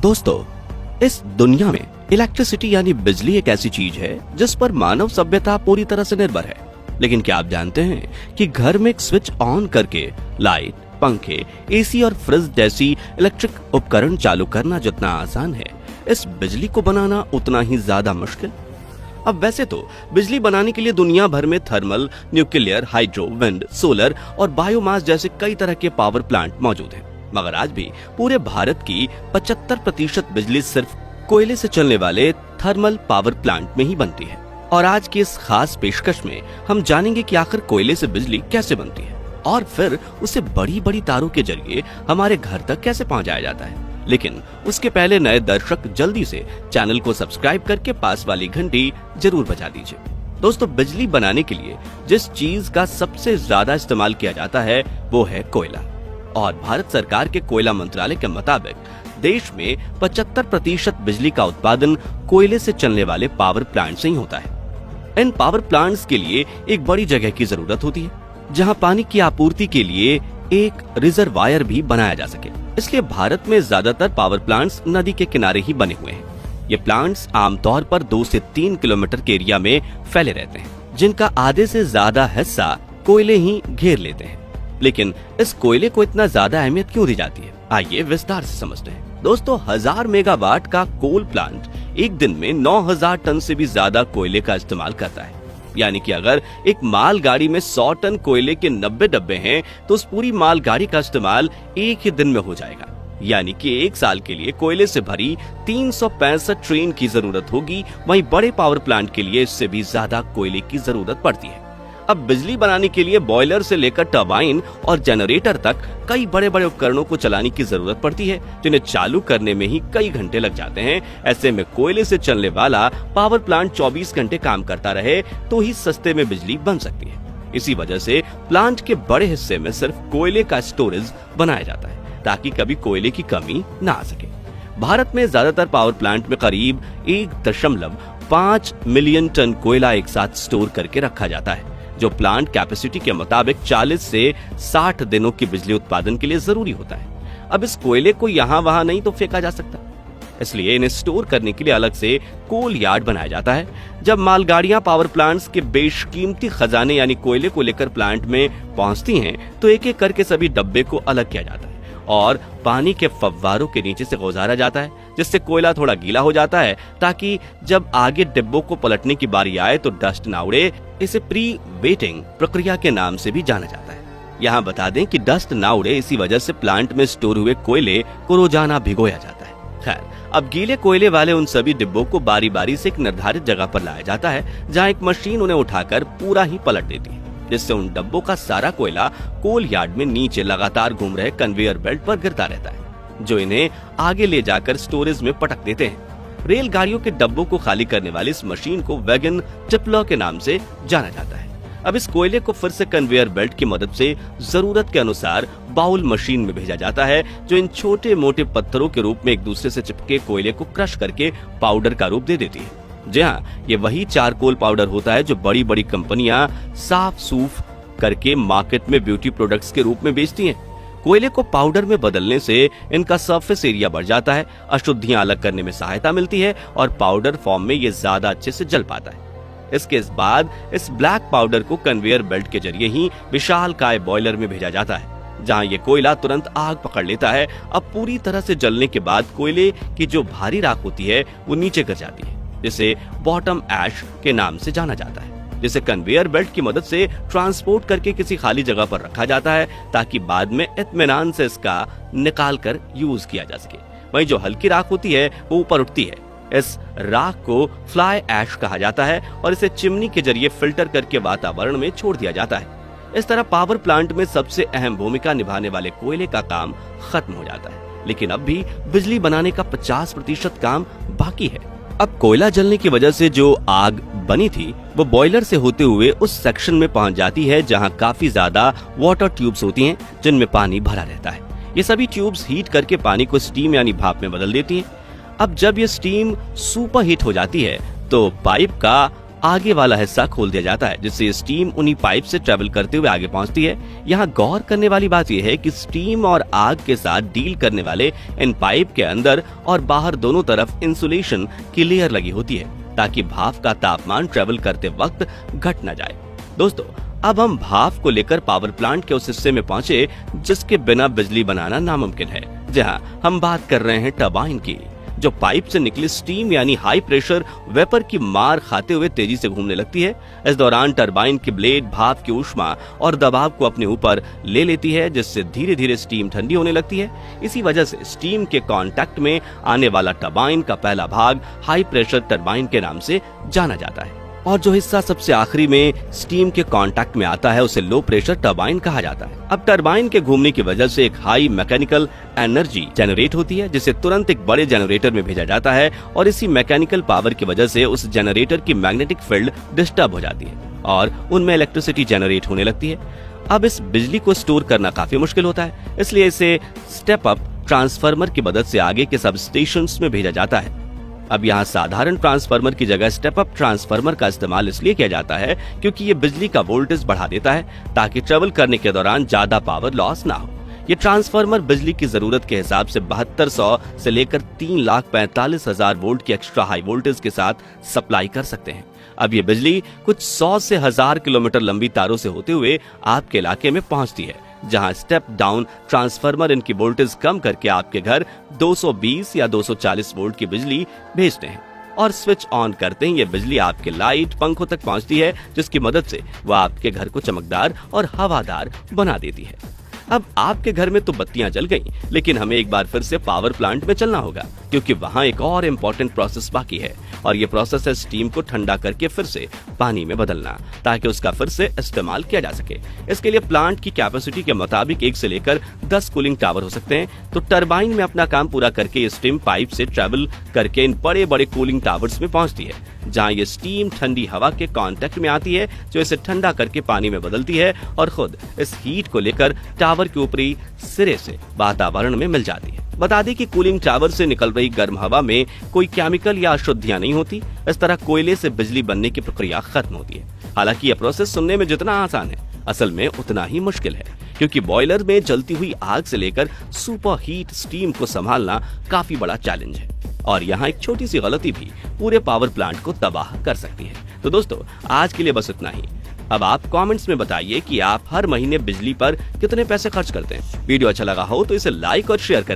दोस्तों, इस दुनिया में इलेक्ट्रिसिटी यानी बिजली एक ऐसी चीज है जिस पर मानव सभ्यता पूरी तरह से निर्भर है। लेकिन क्या आप जानते हैं कि घर में एक स्विच ऑन करके लाइट, पंखे, एसी और फ्रिज जैसी इलेक्ट्रिक उपकरण चालू करना जितना आसान है, इस बिजली को बनाना उतना ही ज्यादा मुश्किल। अब वैसे तो बिजली बनाने के लिए दुनिया भर में thermal, nuclear, hydro, wind, solar और बायोमास जैसे कई तरह के पावर प्लांट मौजूद हैं। मगर आज भी पूरे भारत की 75% बिजली सिर्फ कोयले से चलने वाले थर्मल पावर प्लांट में ही बनती है। और आज की इस खास पेशकश में हम जानेंगे कि आखिर कोयले से बिजली कैसे बनती है और फिर उसे बड़ी बड़ी तारों के जरिए हमारे घर तक कैसे पहुंचाया जाता है। लेकिन उसके पहले नए दर्शक जल्दी से चैनल को सब्सक्राइब करके पास वाली घंटी जरूर बजा दीजिए। दोस्तों, बिजली बनाने के लिए जिस चीज का सबसे ज्यादा इस्तेमाल किया जाता है वो है कोयला। और भारत सरकार के कोयला मंत्रालय के मुताबिक देश में 75% बिजली का उत्पादन कोयले से चलने वाले पावर प्लांट से ही होता है। इन पावर प्लांट्स के लिए एक बड़ी जगह की जरूरत होती है जहां पानी की आपूर्ति के लिए एक रिजर्वायर भी बनाया जा सके। इसलिए भारत में ज्यादातर पावर प्लांट्स नदी के किनारे ही बने हुए हैं। ये प्लांट्स आमतौर पर 2 से 3 किलोमीटर के एरिया में फैले रहते हैं, जिनका आधे से ज्यादा हिस्सा कोयले ही घेर लेते हैं। लेकिन इस कोयले को इतना ज्यादा अहमियत क्यों दी जाती है, आइए विस्तार से समझते हैं। दोस्तों, 1000 मेगावाट का कोल प्लांट एक दिन में 9000 टन से भी ज्यादा कोयले का इस्तेमाल करता है। यानी कि अगर एक मालगाड़ी में 100 टन कोयले के 90 डब्बे हैं तो उस पूरी मालगाड़ी का इस्तेमाल एक ही दिन में हो जाएगा। यानी कि एक साल के लिए कोयले से भरी 365 ट्रेन की जरूरत होगी। वहीं बड़े पावर प्लांट के लिए इससे भी ज्यादा कोयले की जरूरत पड़ती है। अब बिजली बनाने के लिए बॉयलर से लेकर टरबाइन और जनरेटर तक कई बड़े बड़े उपकरणों को चलाने की जरूरत पड़ती है, जिन्हें चालू करने में ही कई घंटे लग जाते हैं। ऐसे में कोयले से चलने वाला पावर प्लांट 24 घंटे काम करता रहे तो ही सस्ते में बिजली बन सकती है। इसी वजह से प्लांट के बड़े हिस्से में सिर्फ कोयले का स्टोरेज बनाया जाता है ताकि कभी कोयले की कमी न आ सके। भारत में ज्यादातर पावर प्लांट में करीब 1.5 मिलियन टन कोयला एक साथ स्टोर करके रखा जाता है, जो प्लांट कैपेसिटी के मुताबिक 40 से 60 दिनों की बिजली उत्पादन के लिए जरूरी होता है। अब इस कोयले को यहाँ वहां नहीं तो फेंका जा सकता, इसलिए इन्हें स्टोर करने के लिए अलग से कोल यार्ड बनाया जाता है। जब मालगाड़ियां पावर प्लांट्स के बेशकीमती खजाने यानी कोयले को लेकर प्लांट में पहुंचती हैं तो एक एक करके सभी डब्बे को अलग किया जाता है और पानी के फव्वारों के नीचे से गुजारा जाता है, जिससे कोयला थोड़ा गीला हो जाता है ताकि जब आगे डिब्बों को पलटने की बारी आए तो डस्ट ना उड़े। इसे प्री वेटिंग प्रक्रिया के नाम से भी जाना जाता है। यहाँ बता दें कि डस्ट ना उड़े, इसी वजह से प्लांट में स्टोर हुए कोयले को रोजाना भिगोया जाता है। खैर, अब गीले कोयले वाले उन सभी डिब्बों को बारी बारी से एक निर्धारित जगह पर लाया जाता है, जहाँ एक मशीन उन्हें उठाकर पूरा ही पलट देती है, जिससे उन डब्बों का सारा कोयला कोल यार्ड में नीचे लगातार घूम रहे कन्वेयर बेल्ट पर गिरता रहता है, जो इन्हें आगे ले जाकर स्टोरेज में पटक देते हैं। रेलगाड़ियों के डब्बों को खाली करने वाली इस मशीन को वैगन टिपलर के नाम से जाना जाता है। अब इस कोयले को फिर से कन्वेयर बेल्ट की मदद से जरूरत के अनुसार बाउल मशीन में भेजा जाता है, जो इन छोटे मोटे पत्थरों के रूप में एक दूसरे से चिपके कोयले को क्रश करके पाउडर का रूप दे देती है। जी हाँ, ये वही चारकोल पाउडर होता है जो बड़ी बड़ी कंपनियां साफ सूफ करके मार्केट में ब्यूटी प्रोडक्ट्स के रूप में बेचती हैं। कोयले को पाउडर में बदलने से इनका सरफेस एरिया बढ़ जाता है, अशुद्धियां अलग करने में सहायता मिलती है और पाउडर फॉर्म में ये ज्यादा अच्छे से जल पाता है। इसके बाद इस ब्लैक पाउडर को कन्वेयर बेल्ट के जरिए ही विशालकाय बॉयलर में भेजा जाता है, जहां ये कोयला तुरंत आग पकड़ लेता है। अब पूरी तरह से जलने के बाद कोयले की जो भारी राख होती है वो नीचे गिर जाती है, जिसे बॉटम ऐश के नाम से जाना जाता है, जिसे कन्वेयर बेल्ट की मदद से ट्रांसपोर्ट करके किसी खाली जगह पर रखा जाता है ताकि बाद में इत्मीनान से इसका निकाल कर यूज किया जा सके। वहीं जो हल्की राख होती है वो ऊपर उठती है। इस राख को फ्लाई ऐश कहा जाता है और इसे चिमनी के जरिए फिल्टर करके वातावरण में छोड़ दिया जाता है। इस तरह पावर प्लांट में सबसे अहम भूमिका निभाने वाले कोयले का काम खत्म हो जाता है, लेकिन अब भी बिजली बनाने का 50% काम बाकी है। अब कोयला जलने की वजह से जो आग बनी थी वो बॉयलर से होते हुए उस सेक्शन में पहुंच जाती है जहां काफी ज्यादा वाटर ट्यूब्स होती हैं जिनमें पानी भरा रहता है। ये सभी ट्यूब्स हीट करके पानी को स्टीम यानी भाप में बदल देती हैं। अब जब ये स्टीम सुपर हीट हो जाती है तो पाइप का आगे वाला हिस्सा खोल दिया जाता है, जिससे स्टीम उन्हीं पाइप से ट्रेवल करते हुए आगे पहुंचती है। यहाँ गौर करने वाली बात यह है कि स्टीम और आग के साथ डील करने वाले इन पाइप के अंदर और बाहर दोनों तरफ इंसुलेशन की लेयर लगी होती है, ताकि भाप का तापमान ट्रेवल करते वक्त घट न जाए। दोस्तों, अब हम भाप को लेकर पावर प्लांट के उस हिस्से में पहुंचे जिसके बिना बिजली बनाना नामुमकिन है। जहां हम बात कर रहे हैं टरबाइन की, जो पाइप से निकली स्टीम यानी हाई प्रेशर वेपर की मार खाते हुए तेजी से घूमने लगती है। इस दौरान टरबाइन की ब्लेड भाप की ऊष्मा और दबाव को अपने ऊपर ले लेती है, जिससे धीरे धीरे स्टीम ठंडी होने लगती है। इसी वजह से स्टीम के कांटेक्ट में आने वाला टरबाइन का पहला भाग हाई प्रेशर टरबाइन के नाम से जाना जाता है, और जो हिस्सा सबसे आखिरी में स्टीम के कांटेक्ट में आता है उसे लो प्रेशर टरबाइन कहा जाता है। अब टरबाइन के घूमने की वजह से एक हाई मैकेनिकल एनर्जी जनरेट होती है, जिसे तुरंत एक बड़े जनरेटर में भेजा जाता है, और इसी मैकेनिकल पावर की वजह से उस जनरेटर की मैग्नेटिक फील्ड डिस्टर्ब हो जाती है और उनमें इलेक्ट्रिसिटी जनरेट होने लगती है। अब इस बिजली को स्टोर करना काफी मुश्किल होता है, इसलिए इसे स्टेप अप ट्रांसफार्मर की मदद से आगे के सब स्टेशंस में भेजा जाता है। अब यहाँ साधारण ट्रांसफार्मर की जगह स्टेप अप ट्रांसफार्मर का इस्तेमाल इसलिए किया जाता है क्योंकि ये बिजली का वोल्टेज बढ़ा देता है, ताकि ट्रेवल करने के दौरान ज्यादा पावर लॉस ना हो। ये ट्रांसफार्मर बिजली की जरूरत के हिसाब से 7200 से लेकर 3,45,000 वोल्ट की एक्स्ट्रा हाई वोल्टेज के साथ सप्लाई कर सकते हैं। अब ये बिजली कुछ 100 से 1000 किलोमीटर लंबी तारों से होते हुए आपके इलाके में पहुंचती है, जहां स्टेप डाउन ट्रांसफार्मर इनकी वोल्टेज कम करके आपके घर 220 या 240 वोल्ट की बिजली भेजते हैं, और स्विच ऑन करते ही ये बिजली आपके लाइट पंखों तक पहुंचती है, जिसकी मदद से वह आपके घर को चमकदार और हवादार बना देती है। अब आपके घर में तो बत्तियां जल गईं, लेकिन हमें एक बार फिर से पावर प्लांट में चलना होगा, क्योंकि वहां एक और इम्पोर्टेंट प्रोसेस बाकी है, और ये प्रोसेस है स्टीम को ठंडा करके फिर से पानी में बदलना, ताकि उसका फिर से इस्तेमाल किया जा सके। इसके लिए प्लांट की कैपेसिटी के मुताबिक 1 से लेकर 10 कूलिंग टावर हो सकते हैं। तो टरबाइन में अपना काम पूरा करके ये स्टीम पाइप से ट्रेवल करके इन बड़े बड़े कूलिंग टावर्स में पहुंचती है, जहां ये स्टीम ठंडी हवा के कांटेक्ट में आती है, जो इसे ठंडा करके पानी में बदलती है, और खुद इस हीट को लेकर टावर के ऊपरी सिरे से वातावरण में मिल जाती है। बता दें कि कूलिंग टावर से निकल रही गर्म हवा में कोई केमिकल या अशुद्धियां नहीं होती। इस तरह कोयले से बिजली बनने की प्रक्रिया खत्म होती है। हालांकि यह प्रोसेस सुनने में जितना आसान है, असल में उतना ही मुश्किल है, क्योंकि बॉयलर में जलती हुई आग से लेकर सुपर हीट स्टीम को संभालना काफी बड़ा चैलेंज है, और यहाँ एक छोटी सी गलती भी पूरे पावर प्लांट को तबाह कर सकती है। तो दोस्तों, आज के लिए बस इतना ही। अब आप कमेंट्स में बताइए कि आप हर महीने बिजली पर कितने पैसे खर्च करते हैं। वीडियो अच्छा लगा हो तो इसे लाइक और शेयर करें।